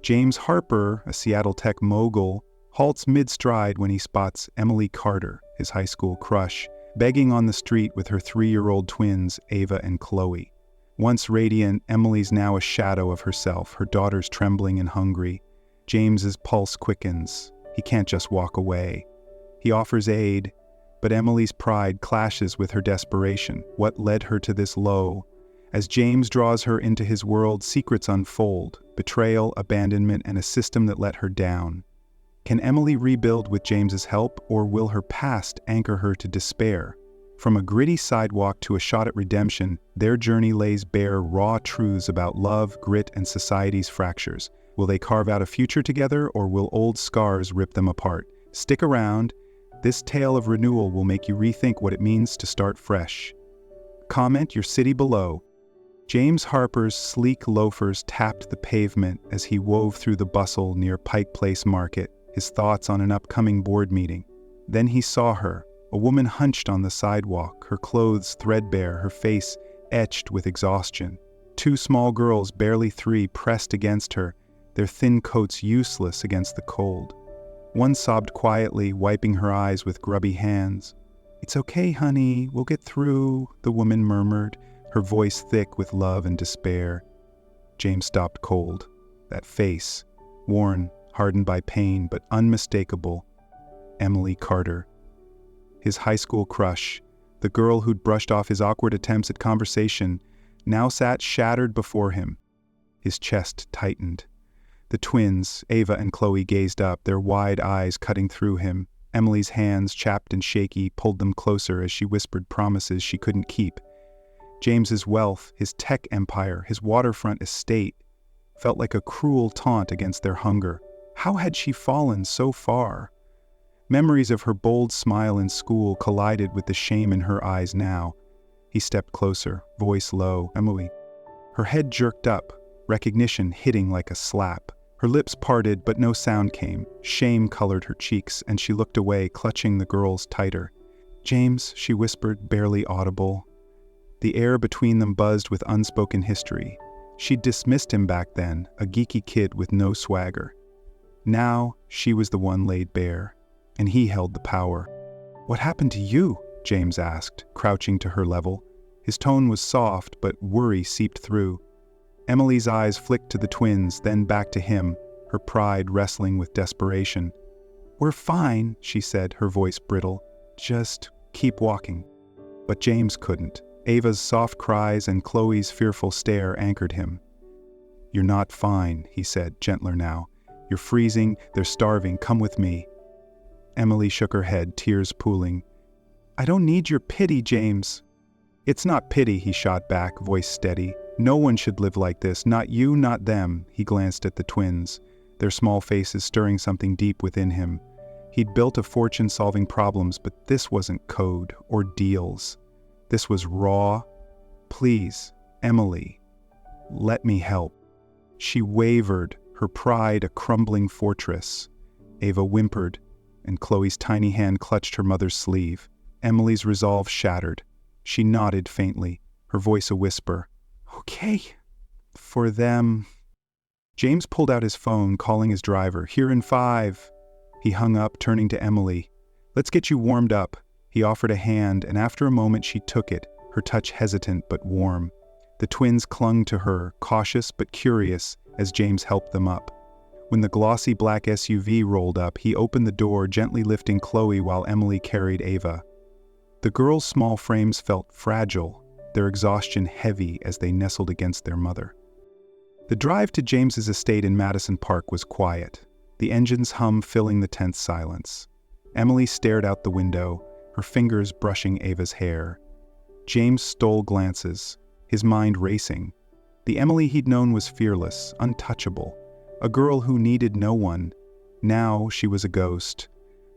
James Harper, a Seattle tech mogul, halts mid-stride when he spots Emily Carter, his high school crush, begging on the street with her 3-year-old twins, Ava and Chloe. Once radiant, Emily's now a shadow of herself, her daughters trembling and hungry. James's pulse quickens. He can't just walk away. He offers aid, but Emily's pride clashes with her desperation. What led her to this low? As James draws her into his world, secrets unfold: betrayal, abandonment, and a system that let her down. Can Emily rebuild with James's help, or will her past anchor her to despair? From a gritty sidewalk to a shot at redemption, their journey lays bare raw truths about love, grit, and society's fractures. Will they carve out a future together, or will old scars rip them apart? Stick around. This tale of renewal will make you rethink what it means to start fresh. Comment your city below. James Harper's sleek loafers tapped the pavement as he wove through the bustle near Pike Place Market, his thoughts on an upcoming board meeting. Then he saw her, a woman hunched on the sidewalk, her clothes threadbare, her face etched with exhaustion. 2 small girls, barely 3, pressed against her, their thin coats useless against the cold. One sobbed quietly, wiping her eyes with grubby hands. "It's okay, honey, we'll get through," the woman murmured, her voice thick with love and despair. James stopped cold. That face, worn, hardened by pain, but unmistakable. Emily Carter. His high school crush, the girl who'd brushed off his awkward attempts at conversation, now sat shattered before him. His chest tightened. The twins, Ava and Chloe, gazed up, their wide eyes cutting through him. Emily's hands, chapped and shaky, pulled them closer as she whispered promises she couldn't keep. James's wealth, his tech empire, his waterfront estate, felt like a cruel taunt against their hunger. How had she fallen so far? Memories of her bold smile in school collided with the shame in her eyes now. He stepped closer, voice low. "Emily." Her head jerked up, recognition hitting like a slap. Her lips parted, but no sound came. Shame colored her cheeks, and she looked away, clutching the girls tighter. "James," she whispered, barely audible. The air between them buzzed with unspoken history. She'd dismissed him back then, a geeky kid with no swagger. Now, she was the one laid bare, and he held the power. "What happened to you?" James asked, crouching to her level. His tone was soft, but worry seeped through. Emily's eyes flicked to the twins, then back to him, her pride wrestling with desperation. "We're fine," she said, her voice brittle. "Just keep walking." But James couldn't. Ava's soft cries and Chloe's fearful stare anchored him. "You're not fine," he said, gentler now. "You're freezing, they're starving, come with me." Emily shook her head, tears pooling. "I don't need your pity, James." "It's not pity," he shot back, voice steady. "No one should live like this, not you, not them." He glanced at the twins, their small faces stirring something deep within him. He'd built a fortune solving problems, but this wasn't code or deals. This was raw. "Please, Emily, let me help." She wavered, her pride a crumbling fortress. Ava whimpered, and Chloe's tiny hand clutched her mother's sleeve. Emily's resolve shattered. She nodded faintly, her voice a whisper. "Okay, for them." James pulled out his phone, calling his driver. "Here in 5. He hung up, turning to Emily. "Let's get you warmed up." He offered a hand, and after a moment she took it, her touch hesitant but warm. The twins clung to her, cautious but curious, as James helped them up. When the glossy black SUV rolled up, he opened the door, gently lifting Chloe while Emily carried Ava. The girls' small frames felt fragile, their exhaustion heavy as they nestled against their mother. The drive to James's estate in Madison Park was quiet, the engine's hum filling the tense silence. Emily stared out the window, her fingers brushing Ava's hair. James stole glances, his mind racing. The Emily he'd known was fearless, untouchable, a girl who needed no one. Now she was a ghost,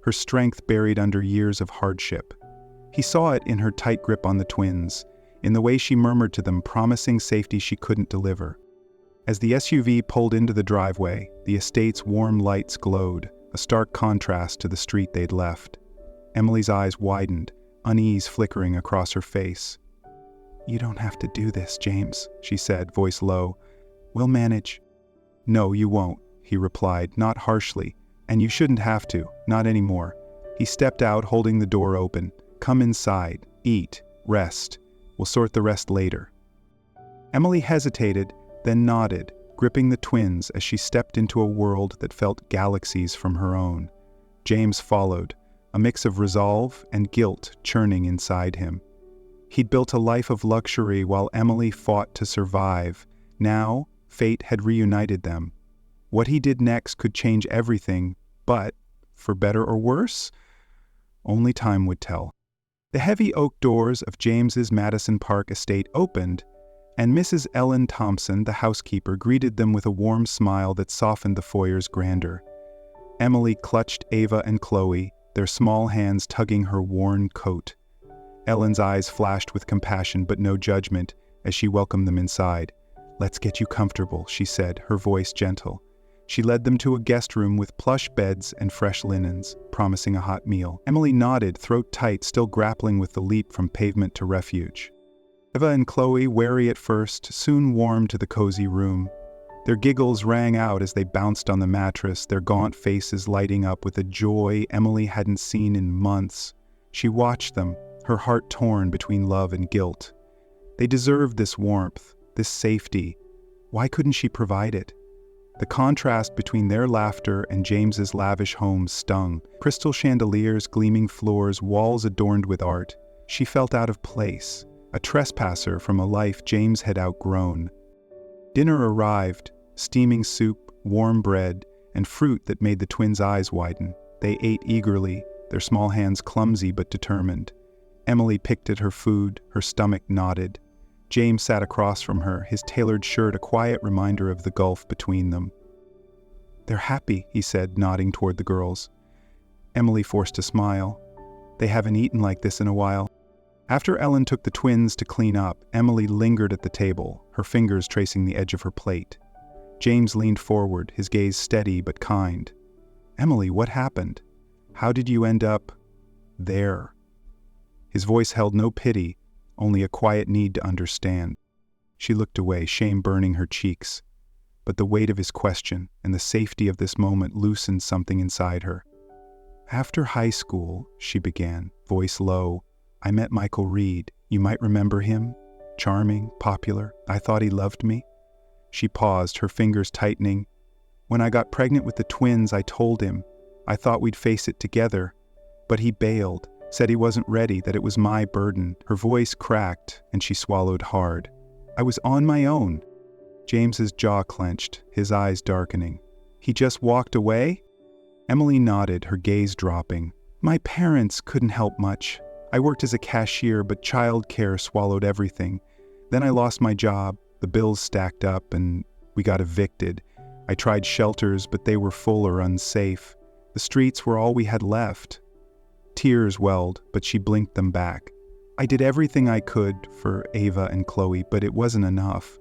her strength buried under years of hardship. He saw it in her tight grip on the twins, in the way she murmured to them, promising safety she couldn't deliver. As the SUV pulled into the driveway, the estate's warm lights glowed, a stark contrast to the street they'd left. Emily's eyes widened, unease flickering across her face. "You don't have to do this, James," she said, voice low. "We'll manage." "No, you won't," he replied, not harshly. And you shouldn't have to, not anymore. He stepped out, holding the door open. Come inside, eat, rest. We'll sort the rest later. Emily hesitated, then nodded, gripping the twins as she stepped into a world that felt galaxies from her own. James followed, a mix of resolve and guilt churning inside him. He'd built a life of luxury while Emily fought to survive. Now, fate had reunited them. What he did next could change everything, but, for better or worse, only time would tell. The heavy oak doors of James's Madison Park estate opened, and Mrs. Ellen Thompson, the housekeeper, greeted them with a warm smile that softened the foyer's grandeur. Emily clutched Ava and Chloe, their small hands tugging her worn coat. Ellen's eyes flashed with compassion but no judgment as she welcomed them inside. "Let's get you comfortable," she said, her voice gentle. She led them to a guest room with plush beds and fresh linens, promising a hot meal. Emily nodded, throat tight, still grappling with the leap from pavement to refuge. Eva and Chloe, wary at first, soon warmed to the cozy room. Their giggles rang out as they bounced on the mattress, their gaunt faces lighting up with a joy Emily hadn't seen in months. She watched them, her heart torn between love and guilt. They deserved this warmth, this safety. Why couldn't she provide it? The contrast between their laughter and James's lavish home stung. Crystal chandeliers, gleaming floors, walls adorned with art. She felt out of place, a trespasser from a life James had outgrown. Dinner arrived, steaming soup, warm bread, and fruit that made the twins' eyes widen. They ate eagerly, their small hands clumsy but determined. Emily picked at her food, her stomach knotted. James sat across from her, his tailored shirt a quiet reminder of the gulf between them. "They're happy," he said, nodding toward the girls. Emily forced a smile. They haven't eaten like this in a while. After Ellen took the twins to clean up, Emily lingered at the table, her fingers tracing the edge of her plate. James leaned forward, his gaze steady but kind. "Emily, what happened? How did you end up there?" His voice held no pity, only a quiet need to understand. She looked away, shame burning her cheeks. But the weight of his question and the safety of this moment loosened something inside her. "After high school," she began, voice low, "I met Michael Reed. You might remember him. Charming, popular. I thought he loved me." She paused, her fingers tightening. "When I got pregnant with the twins, I told him. I thought we'd face it together. But he bailed. Said he wasn't ready, that it was my burden." Her voice cracked, and she swallowed hard. "I was on my own." James's jaw clenched, his eyes darkening. "He just walked away?" Emily nodded, her gaze dropping. "My parents couldn't help much. I worked as a cashier, but childcare swallowed everything. Then I lost my job, the bills stacked up, and we got evicted. I tried shelters, but they were full or unsafe. The streets were all we had left." Tears welled, but she blinked them back. "I did everything I could for Ava and Chloe, but it wasn't enough."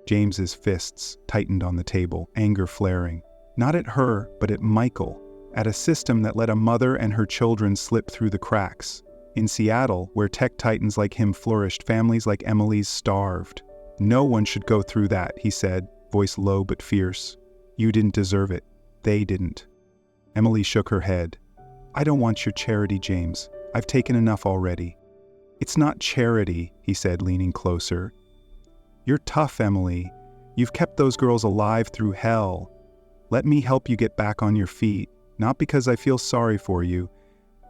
James's fists tightened on the table, anger flaring. Not at her, but at Michael, at a system that let a mother and her children slip through the cracks. In Seattle, where tech titans like him flourished, families like Emily's starved. "No one should go through that," he said, voice low but fierce. "You didn't deserve it. They didn't." Emily shook her head. "I don't want your charity, James. I've taken enough already." "It's not charity," he said, leaning closer. "You're tough, Emily. You've kept those girls alive through hell. Let me help you get back on your feet, not because I feel sorry for you,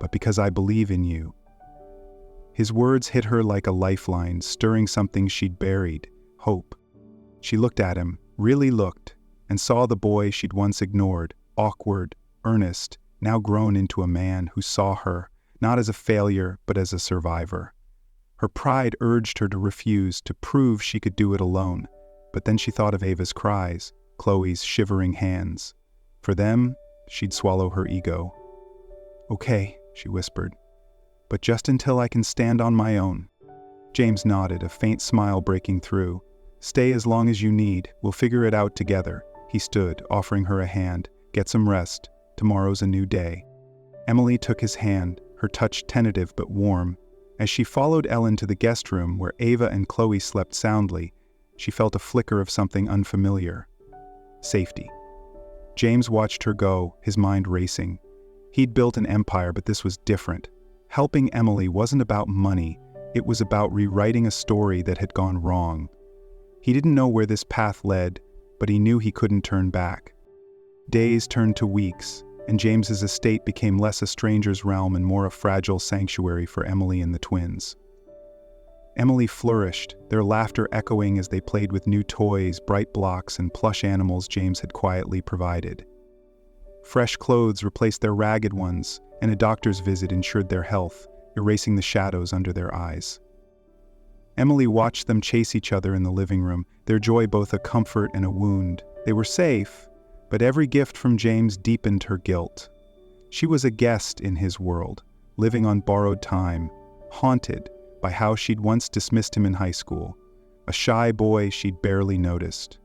but because I believe in you." His words hit her like a lifeline, stirring something she'd buried, hope. She looked at him, really looked, and saw the boy she'd once ignored, awkward, earnest, now grown into a man who saw her, not as a failure, but as a survivor. Her pride urged her to refuse, to prove she could do it alone. But then she thought of Ava's cries, Chloe's shivering hands. For them, she'd swallow her ego. "Okay," she whispered, "but just until I can stand on my own." James nodded, a faint smile breaking through. "Stay as long as you need. We'll figure it out together." He stood, offering her a hand. "Get some rest. Tomorrow's a new day." Emily took his hand, her touch tentative but warm. As she followed Ellen to the guest room where Ava and Chloe slept soundly, she felt a flicker of something unfamiliar. Safety. James watched her go, his mind racing. He'd built an empire, but this was different. Helping Emily wasn't about money, it was about rewriting a story that had gone wrong. He didn't know where this path led, but he knew he couldn't turn back. Days turned to weeks, and James's estate became less a stranger's realm and more a fragile sanctuary for Emily and the twins. Emily flourished, their laughter echoing as they played with new toys, bright blocks, and plush animals James had quietly provided. Fresh clothes replaced their ragged ones, and a doctor's visit ensured their health, erasing the shadows under their eyes. Emily watched them chase each other in the living room, their joy both a comfort and a wound. They were safe, but every gift from James deepened her guilt. She was a guest in his world, living on borrowed time, haunted by how she'd once dismissed him in high school, a shy boy she'd barely noticed.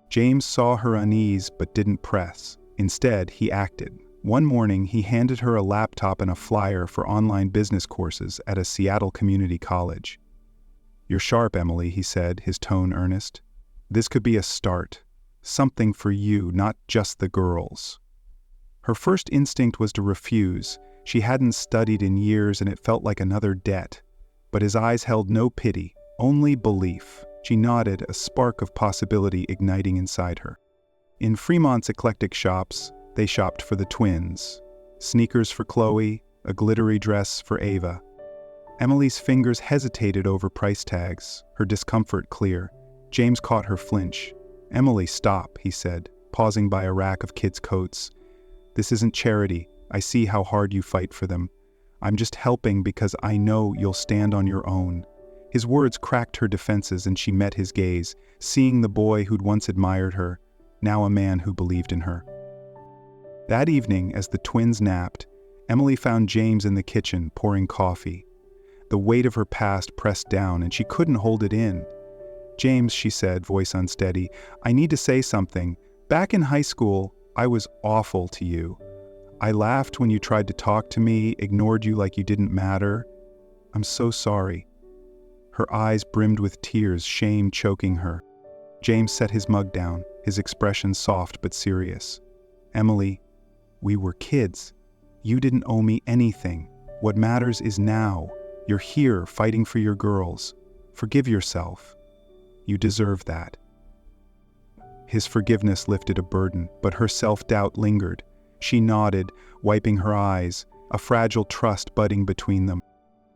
James saw her unease but didn't press. Instead, he acted. One morning, he handed her a laptop and a flyer for online business courses at a Seattle community college. "You're sharp, Emily," he said, his tone earnest. "This could be a start. Something for you, not just the girls." Her first instinct was to refuse. She hadn't studied in years and it felt like another debt. But his eyes held no pity, only belief. She nodded, a spark of possibility igniting inside her. In Fremont's eclectic shops, they shopped for the twins. Sneakers for Chloe, a glittery dress for Ava. Emily's fingers hesitated over price tags, her discomfort clear. James caught her flinch. "Emily, stop," he said, pausing by a rack of kids' coats. "This isn't charity. I see how hard you fight for them. I'm just helping because I know you'll stand on your own." His words cracked her defenses and she met his gaze, seeing the boy who'd once admired her, now a man who believed in her. That evening, as the twins napped, Emily found James in the kitchen pouring coffee. The weight of her past pressed down and she couldn't hold it in. "James," she said, voice unsteady, "I need to say something. Back in high school, I was awful to you. I laughed when you tried to talk to me, ignored you like you didn't matter. I'm so sorry." Her eyes brimmed with tears, shame choking her. James set his mug down, his expression soft but serious. "Emily, we were kids. You didn't owe me anything. What matters is now. You're here fighting for your girls. Forgive yourself. You deserve that." His forgiveness lifted a burden, but her self-doubt lingered. She nodded, wiping her eyes, a fragile trust budding between them.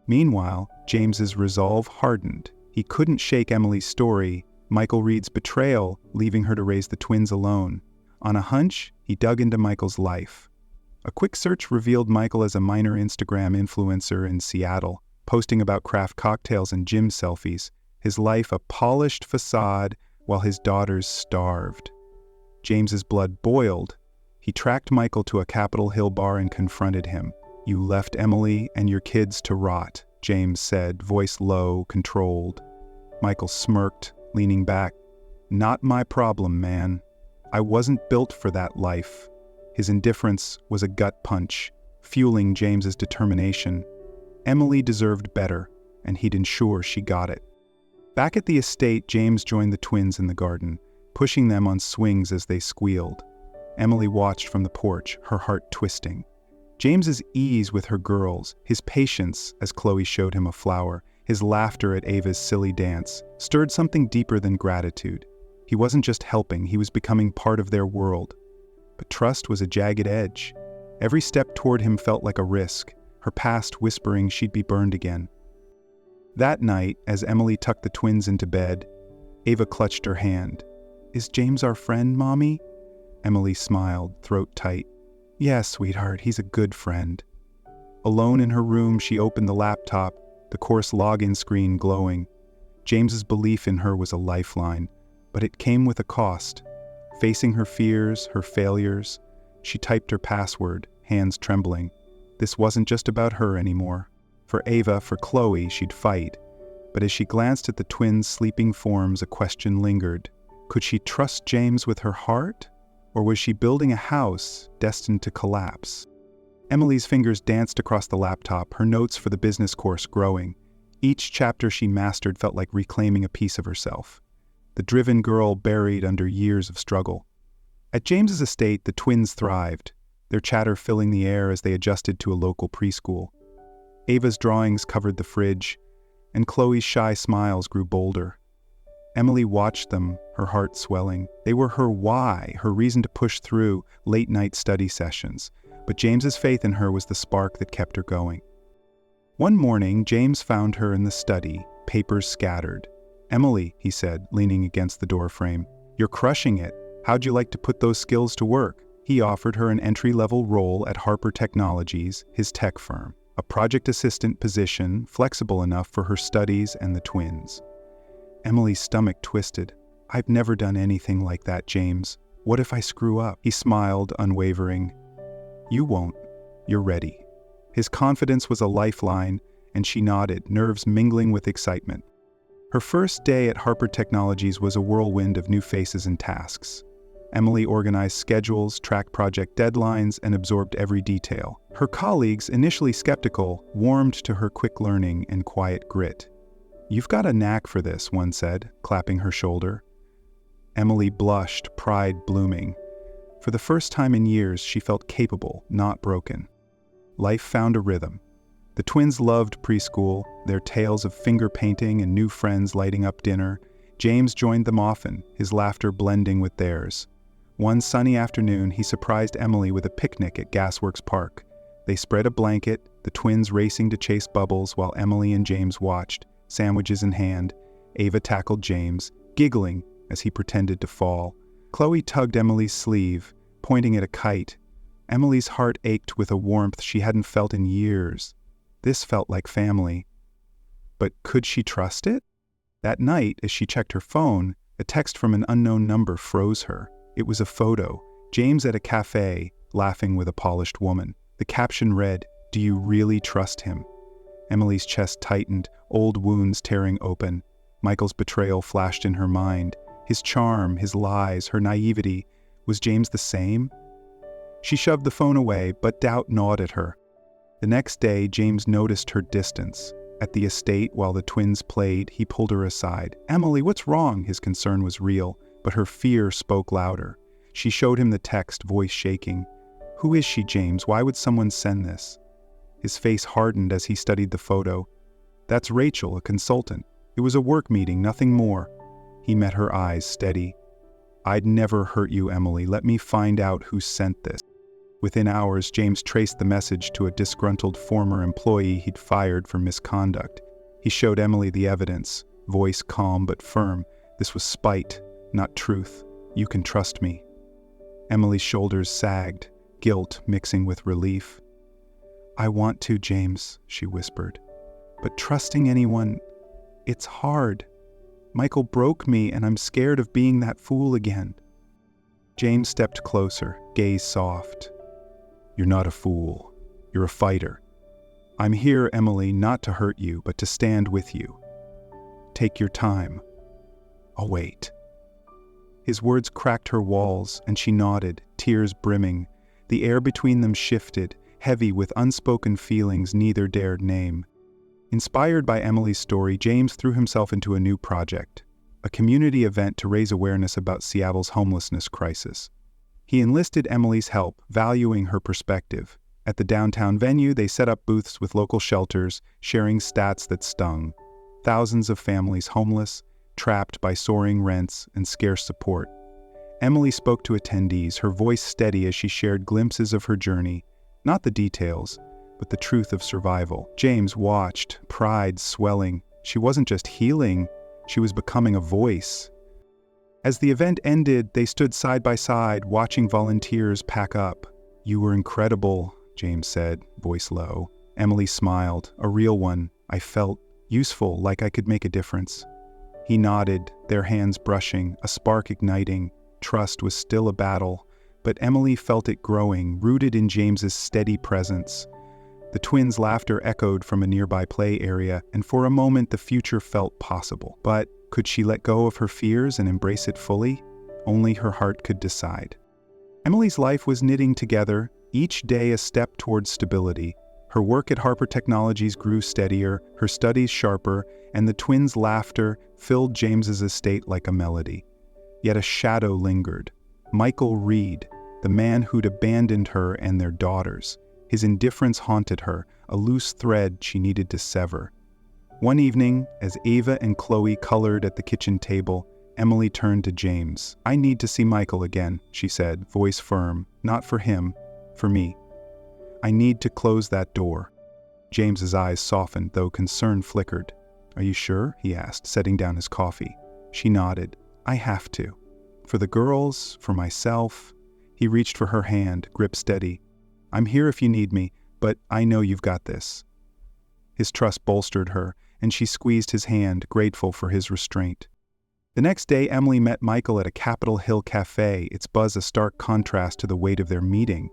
Meanwhile, James's resolve hardened. He couldn't shake Emily's story, Michael Reed's betrayal, leaving her to raise the twins alone. On a hunch, he dug into Michael's life. A quick search revealed Michael as a minor Instagram influencer in Seattle, posting about craft cocktails and gym selfies, his life a polished facade while his daughters starved. James's blood boiled. He tracked Michael to a Capitol Hill bar and confronted him. "You left Emily and your kids to rot," James said, voice low, controlled. Michael smirked, leaning back. "Not my problem, man. I wasn't built for that life." His indifference was a gut punch, fueling James's determination. Emily deserved better, and he'd ensure she got it. Back at the estate, James joined the twins in the garden, pushing them on swings as they squealed. Emily watched from the porch, her heart twisting. James's ease with her girls, his patience as Chloe showed him a flower, his laughter at Ava's silly dance, stirred something deeper than gratitude. He wasn't just helping, he was becoming part of their world. But trust was a jagged edge. Every step toward him felt like a risk, her past whispering she'd be burned again. That night, as Emily tucked the twins into bed, Ava clutched her hand. "Is James our friend, Mommy?" Emily smiled, throat tight. "Yes, sweetheart, he's a good friend." Alone in her room, she opened the laptop, the course login screen glowing. James's belief in her was a lifeline, but it came with a cost. Facing her fears, her failures, she typed her password, hands trembling. This wasn't just about her anymore. For Ava, for Chloe, she'd fight. But as she glanced at the twins' sleeping forms, a question lingered. Could she trust James with her heart? Or was she building a house destined to collapse? Emily's fingers danced across the laptop, her notes for the business course growing. Each chapter she mastered felt like reclaiming a piece of herself. The driven girl buried under years of struggle. At James's estate, the twins thrived, their chatter filling the air as they adjusted to a local preschool. Ava's drawings covered the fridge, and Chloe's shy smiles grew bolder. Emily watched them, her heart swelling. They were her why, her reason to push through late-night study sessions. But James's faith in her was the spark that kept her going. One morning, James found her in the study, papers scattered. "Emily," he said, leaning against the doorframe, "you're crushing it. How'd you like to put those skills to work?" He offered her an entry-level role at Harper Technologies, his tech firm, a project assistant position flexible enough for her studies and the twins. Emily's stomach twisted. "I've never done anything like that, James. What if I screw up?" He smiled, unwavering. "You won't. You're ready." His confidence was a lifeline, and she nodded, nerves mingling with excitement. Her first day at Harper Technologies was a whirlwind of new faces and tasks. Emily organized schedules, tracked project deadlines, and absorbed every detail. Her colleagues, initially skeptical, warmed to her quick learning and quiet grit. "You've got a knack for this," one said, clapping her shoulder. Emily blushed, pride blooming. For the first time in years, she felt capable, not broken. Life found a rhythm. The twins loved preschool, their tales of finger painting and new friends lighting up dinner. James joined them often, his laughter blending with theirs. One sunny afternoon, he surprised Emily with a picnic at Gasworks Park. They spread a blanket, the twins racing to chase bubbles while Emily and James watched, sandwiches in hand. Ava tackled James, giggling as he pretended to fall. Chloe tugged Emily's sleeve, pointing at a kite. Emily's heart ached with a warmth she hadn't felt in years. This felt like family. But could she trust it? That night, as she checked her phone, a text from an unknown number froze her. It was a photo, James at a cafe, laughing with a polished woman. The caption read, "Do you really trust him?" Emily's chest tightened, old wounds tearing open. Michael's betrayal flashed in her mind. His charm, his lies, her naivety. Was James the same? She shoved the phone away, but doubt gnawed at her. The next day, James noticed her distance. At the estate, while the twins played, he pulled her aside. "Emily, what's wrong?" His concern was real, but her fear spoke louder. She showed him the text, voice shaking. "Who is she, James? Why would someone send this?" His face hardened as he studied the photo. "That's Rachel, a consultant. It was a work meeting, nothing more." He met her eyes, steady. "I'd never hurt you, Emily. Let me find out who sent this." Within hours, James traced the message to a disgruntled former employee he'd fired for misconduct. He showed Emily the evidence, voice calm but firm. "This was spite, not truth. You can trust me." Emily's shoulders sagged, guilt mixing with relief. "I want to, James," she whispered. "But trusting anyone, it's hard. Michael broke me, and I'm scared of being that fool again." James stepped closer, gaze soft. "You're not a fool. You're a fighter. I'm here, Emily, not to hurt you, but to stand with you. Take your time. I'll wait." His words cracked her walls, and she nodded, tears brimming. The air between them shifted, heavy with unspoken feelings neither dared name. Inspired by Emily's story, James threw himself into a new project, a community event to raise awareness about Seattle's homelessness crisis. He enlisted Emily's help, valuing her perspective. At the downtown venue, they set up booths with local shelters, sharing stats that stung. Thousands of families homeless, trapped by soaring rents and scarce support. Emily spoke to attendees, her voice steady as she shared glimpses of her journey, not the details, but the truth of survival. James watched, pride swelling. She wasn't just healing, she was becoming a voice. As the event ended, they stood side by side, watching volunteers pack up. "You were incredible," James said, voice low. Emily smiled, a real one. "I felt useful, like I could make a difference." He nodded, their hands brushing, a spark igniting. Trust was still a battle, but Emily felt it growing, rooted in James's steady presence. The twins' laughter echoed from a nearby play area, and for a moment the future felt possible. But could she let go of her fears and embrace it fully? Only her heart could decide. Emily's life was knitting together, each day a step towards stability. Her work at Harper Technologies grew steadier, her studies sharper, and the twins' laughter filled James's estate like a melody. Yet a shadow lingered, Michael Reed, the man who'd abandoned her and their daughters. His indifference haunted her, a loose thread she needed to sever. One evening, as Ava and Chloe colored at the kitchen table, Emily turned to James. "I need to see Michael again," she said, voice firm. "Not for him, for me. I need to close that door." James's eyes softened, though concern flickered. "Are you sure?" he asked, setting down his coffee. She nodded. "I have to. For the girls, for myself." He reached for her hand, grip steady. "I'm here if you need me, but I know you've got this." His trust bolstered her, and she squeezed his hand, grateful for his restraint. The next day, Emily met Michael at a Capitol Hill cafe, its buzz a stark contrast to the weight of their meeting.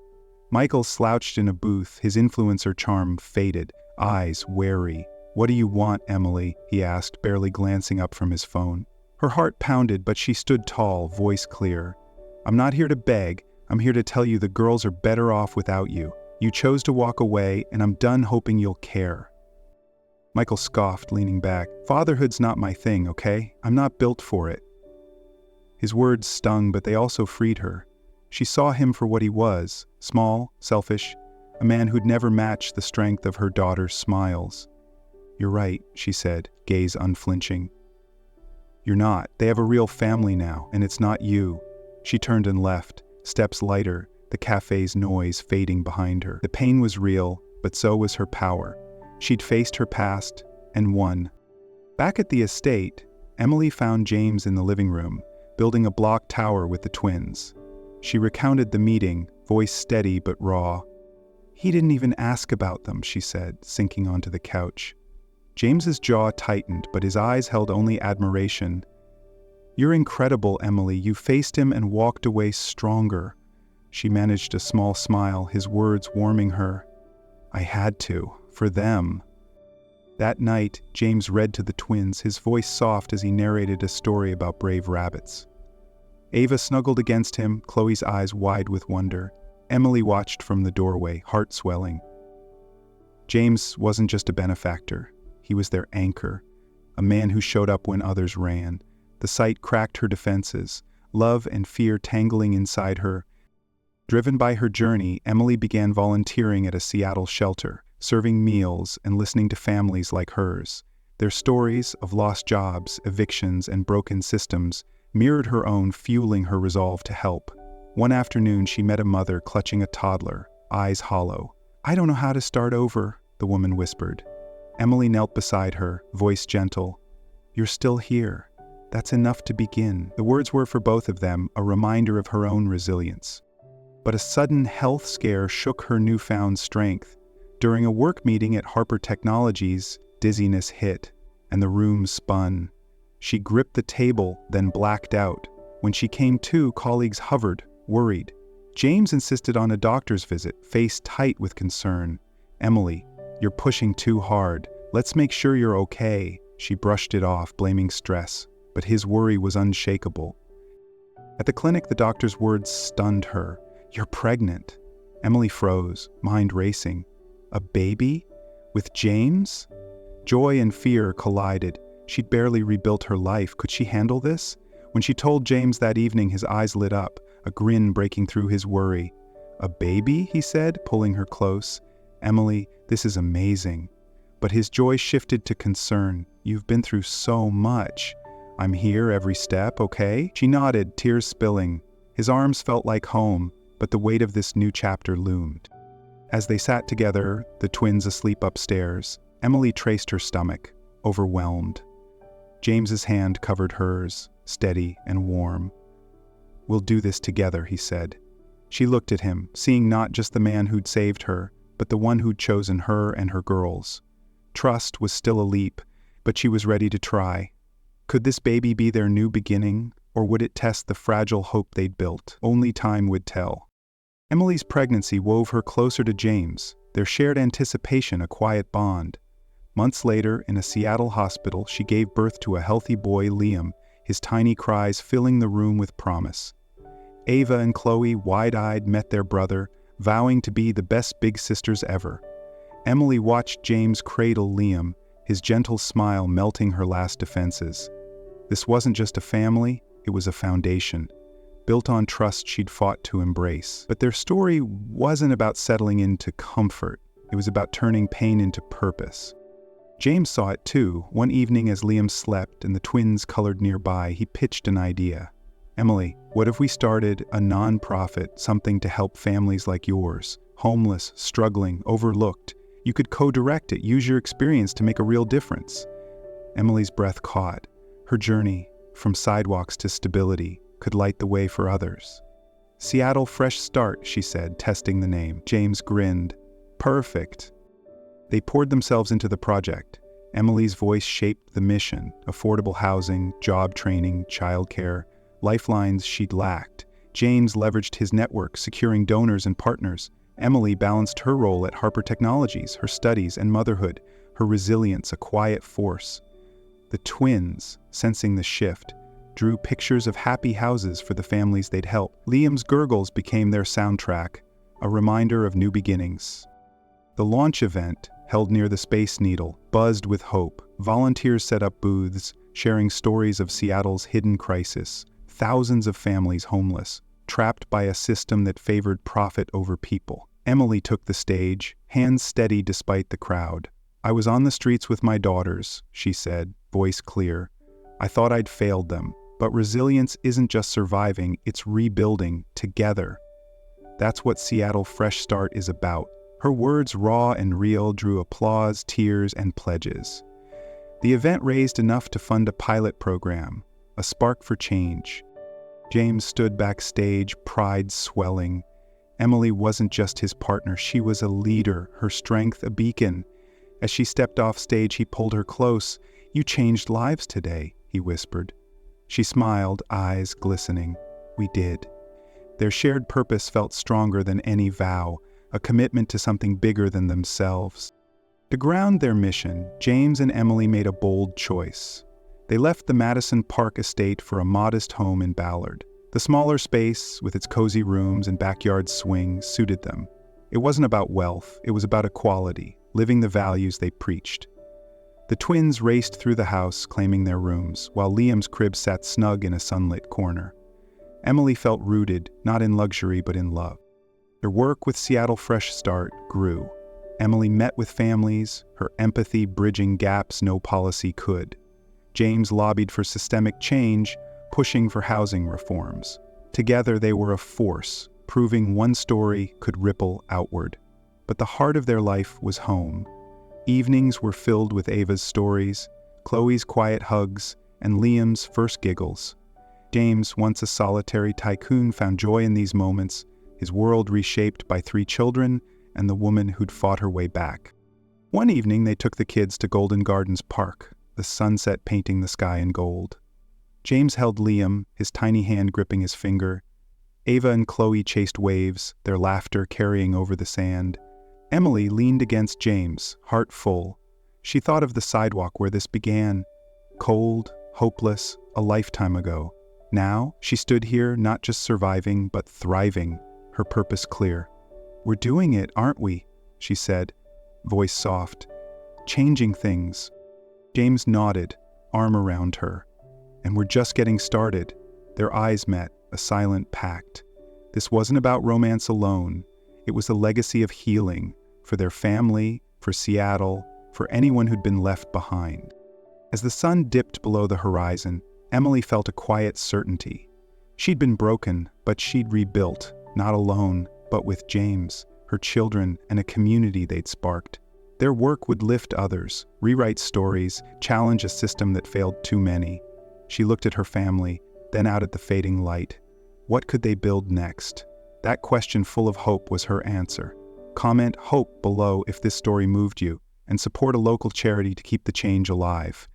Michael slouched in a booth, his influencer charm faded, eyes wary. "What do you want, Emily?" he asked, barely glancing up from his phone. Her heart pounded, but she stood tall, voice clear. "I'm not here to beg. I'm here to tell you the girls are better off without you. You chose to walk away, and I'm done hoping you'll care." Michael scoffed, leaning back. "Fatherhood's not my thing, okay? I'm not built for it." His words stung, but they also freed her. She saw him for what he was, small, selfish, a man who'd never matched the strength of her daughter's smiles. "You're right," she said, gaze unflinching. "You're not. They have a real family now, and it's not you." She turned and left, steps lighter, the cafe's noise fading behind her. The pain was real, but so was her power. She'd faced her past, and won. Back at the estate, Emily found James in the living room, building a block tower with the twins. She recounted the meeting, voice steady but raw. "He didn't even ask about them," she said, sinking onto the couch. James's jaw tightened, but his eyes held only admiration. "You're incredible, Emily. You faced him and walked away stronger." She managed a small smile, his words warming her. "I had to, for them." That night, James read to the twins, his voice soft as he narrated a story about brave rabbits. Ava snuggled against him, Chloe's eyes wide with wonder. Emily watched from the doorway, heart swelling. James wasn't just a benefactor. He was their anchor, a man who showed up when others ran. The sight cracked her defenses, love and fear tangling inside her. Driven by her journey, Emily began volunteering at a Seattle shelter, serving meals and listening to families like hers. Their stories of lost jobs, evictions, and broken systems mirrored her own, fueling her resolve to help. One afternoon, she met a mother clutching a toddler, eyes hollow. "I don't know how to start over," the woman whispered. Emily knelt beside her, voice gentle. "You're still here. That's enough to begin." The words were for both of them, a reminder of her own resilience. But a sudden health scare shook her newfound strength. During a work meeting at Harper Technologies, dizziness hit, and the room spun. She gripped the table, then blacked out. When she came to, colleagues hovered, worried. James insisted on a doctor's visit, face tight with concern. "Emily, you're pushing too hard. Let's make sure you're okay." She brushed it off, blaming stress, but his worry was unshakable. At the clinic, the doctor's words stunned her. "You're pregnant." Emily froze, mind racing. A baby? With James? Joy and fear collided. She'd barely rebuilt her life. Could she handle this? When she told James that evening, his eyes lit up, a grin breaking through his worry. "A baby?" he said, pulling her close. "Emily, this is amazing." But his joy shifted to concern. "You've been through so much." "I'm here every step, okay?" She nodded, tears spilling. His arms felt like home, but the weight of this new chapter loomed. As they sat together, the twins asleep upstairs, Emily traced her stomach, overwhelmed. James's hand covered hers, steady and warm. "We'll do this together," he said. She looked at him, seeing not just the man who'd saved her, but the one who'd chosen her and her girls. Trust was still a leap, but she was ready to try. Could this baby be their new beginning, or would it test the fragile hope they'd built? Only time would tell. Emily's pregnancy wove her closer to James, their shared anticipation a quiet bond. Months later, in a Seattle hospital, she gave birth to a healthy boy, Liam, his tiny cries filling the room with promise. Ava and Chloe, wide-eyed, met their brother, vowing to be the best big sisters ever. Emily watched James cradle Liam, his gentle smile melting her last defenses. This wasn't just a family, it was a foundation. built on trust she'd fought to embrace. But their story wasn't about settling into comfort. It was about turning pain into purpose. James saw it too. One evening as Liam slept and the twins colored nearby, he pitched an idea. "Emily, what if we started a non-profit, something to help families like yours? Homeless, struggling, overlooked. You could co-direct it, use your experience to make a real difference." Emily's breath caught. Her journey, from sidewalks to stability, could light the way for others. "Seattle Fresh Start," she said, testing the name. James grinned. "Perfect." They poured themselves into the project. Emily's voice shaped the mission: affordable housing, job training, childcare, lifelines she'd lacked. James leveraged his network, securing donors and partners. Emily balanced her role at Harper Technologies, her studies and motherhood, her resilience a quiet force. The twins, sensing the shift, drew pictures of happy houses for the families they'd help. Liam's gurgles became their soundtrack, a reminder of new beginnings. The launch event, held near the Space Needle, buzzed with hope. Volunteers set up booths, sharing stories of Seattle's hidden crisis. Thousands of families homeless, trapped by a system that favored profit over people. Emily took the stage, hands steady despite the crowd. "I was on the streets with my daughters," she said, voice clear. "I thought I'd failed them. But resilience isn't just surviving, it's rebuilding together. That's what Seattle Fresh Start is about." Her words, raw and real, drew applause, tears, and pledges. The event raised enough to fund a pilot program, a spark for change. James stood backstage, pride swelling. Emily wasn't just his partner, she was a leader, her strength a beacon. As she stepped off stage, he pulled her close. "You changed lives today," he whispered. She smiled, eyes glistening. "We did." Their shared purpose felt stronger than any vow, a commitment to something bigger than themselves. To ground their mission, James and Emily made a bold choice. They left the Madison Park estate for a modest home in Ballard. The smaller space, with its cozy rooms and backyard swings, suited them. It wasn't about wealth, it was about equality, living the values they preached. The twins raced through the house, claiming their rooms, while Liam's crib sat snug in a sunlit corner. Emily felt rooted, not in luxury but in love. Their work with Seattle Fresh Start grew. Emily met with families, her empathy bridging gaps no policy could. James lobbied for systemic change, pushing for housing reforms. Together they were a force, proving one story could ripple outward. But the heart of their life was home. Evenings were filled with Ava's stories, Chloe's quiet hugs, and Liam's first giggles. James, once a solitary tycoon, found joy in these moments, his world reshaped by 3 children and the woman who'd fought her way back. One evening they took the kids to Golden Gardens Park, the sunset painting the sky in gold. James held Liam, his tiny hand gripping his finger. Ava and Chloe chased waves, their laughter carrying over the sand. Emily leaned against James, heart full. She thought of the sidewalk where this began. Cold, hopeless, a lifetime ago. Now, she stood here not just surviving, but thriving, her purpose clear. "We're doing it, aren't we?" she said, voice soft. "Changing things." James nodded, arm around her. "And we're just getting started." Their eyes met, a silent pact. This wasn't about romance alone. It was a legacy of healing, for their family, for Seattle, for anyone who'd been left behind. As the sun dipped below the horizon, Emily felt a quiet certainty. She'd been broken, but she'd rebuilt, not alone, but with James, her children, and a community they'd sparked. Their work would lift others, rewrite stories, challenge a system that failed too many. She looked at her family, then out at the fading light. What could they build next? That question full of hope was her answer. Comment HOPE below if this story moved you, and support a local charity to keep the change alive.